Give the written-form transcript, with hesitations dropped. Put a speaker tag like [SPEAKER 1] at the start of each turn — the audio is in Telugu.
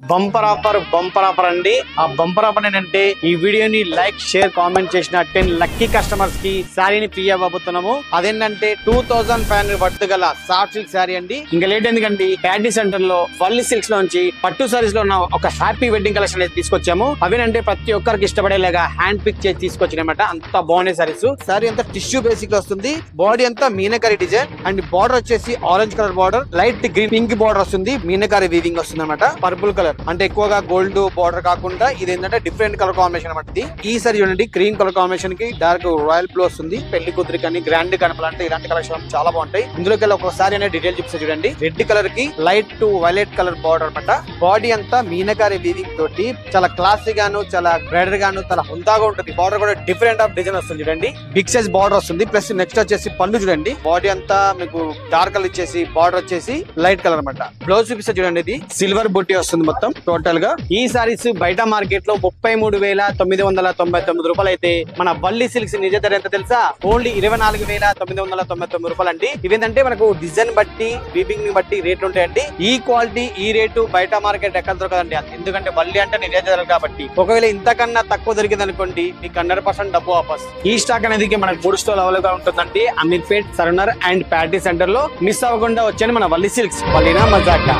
[SPEAKER 1] బంపర్ ఆఫర్ అండి. ఆ బంపర్ ఆఫర్ ఏంటంటే ఈ వీడియోని లైక్ షేర్ కామెంట్ చేసిన 10 లక్కీ కస్టమర్స్ కి శారీని ఫ్రీ అవ్వబోతున్నాము. అదేంటంటే 2500 వర్త్ గల సాఫ్ట్ సిల్క్ శారీ అండి. ఇంకా లేట్ ఎందుకండి, ప్యాటీ సెంటర్ లో వల్లి సిల్క్స్ లోంచి పట్టు సారీస్ లో ఉన్న ఒక హ్యాపీ వెడ్డింగ్ కలెక్షన్ అయితే తీసుకొచ్చాము. అవేనంటే ప్రతి ఒక్కరికి ఇష్టపడేలాగా హ్యాండ్ పిక్ చేసి తీసుకొచ్చినమాట. అంత బాగున్నాయి సారీస్. శారీ అంతా టిష్యూ బేసిక్ లో వస్తుంది. బాడీ అంతా మీనకారి డిజైన్ అండ్ బార్డర్ వచ్చేసి orange colour border, light green pink border వస్తుంది. మీనకారి వీవింగ్ వస్తుంది అనమాట. పర్పుల్ కలర్ అంటే ఎక్కువగా గోల్డ్ బార్డర్ కాకుండా ఇది ఏంటంటే డిఫరెంట్ కలర్ కాంబినేషన్ అనమాట. ఈ సారీ చూడండి, క్రీమ్ కలర్ కాంబినేషన్ కి డార్క్ రాయల్ బ్లూ వస్తుంది. పెళ్లి కూతురి కానీ గ్రాండ్ కనపాలంటే ఇలాంటి కలెక్షన్ చాలా బాగుంటాయి. ఇందులోకి ఒకసారి అనే డీటెయిల్ చూపిస్తే చూడండి. రెడ్ కలర్ కి light to violet colour border అనమాట. బాడీ అంతా మీనకారి వీవింగ్ తోటి చాలా క్లాసీ గాను, చాలా బ్రైడర్ గాను, చాలా హుందాగా ఉంటుంది. బార్డర్ కూడా డిఫరెంట్ ఆఫ్ డిజైన్ వస్తుంది చూడండి. బిగ్ సైజ్ బార్డర్ వస్తుంది. ప్లస్ నెక్స్ట్ వచ్చేసి పళ్ళు చూడండి. బాడీ అంతా మీకు డార్క్ కలర్ ఇచ్చేసి బార్డర్ వచ్చేసి లైట్ కలర్ అనమాట. బ్లౌజ్ చూపిస్తే చూడండి, ఇది సిల్వర్ బుట్టి వస్తుంది మొత్తం టోటల్ గా. ఈ సారీస్ బయట మార్కెట్ లో 33,999 రూపాయలు అయితే మన వల్లి సిల్క్స్ నిజ ధర ఎంత తెలుసా? ఓన్లీ 24,999 రూపాయలు అండి. ఇవేంటంటే మనకు డిజైన్ బట్టి వీవింగ్ ని బట్టి రేట్లు ఉంటాయండి. ఈ క్వాలిటీ ఈ రేటు బయట మార్కెట్ ఎక్కడ దొరకదండి. ఎందుకంటే వల్లి అంటే నిజ ధర కాబట్టి. ఒకవేళ ఇంతకన్నా తక్కువ దొరికింది అనుకోండి, మీకు 100% డబ్బు వాపస్. ఈ స్టాక్ అనేది మనకు 3 స్టోర్లు అవైలబుల్ గా ఉంటుందండి. అమీర్పేట్, సరూనర్ అండ్ ప్యాటీ సెంటర్ లో. మిస్ అవ్వకుండా వచ్చాను మన వల్లి సిల్క్స్. వల్లినా మజాకా.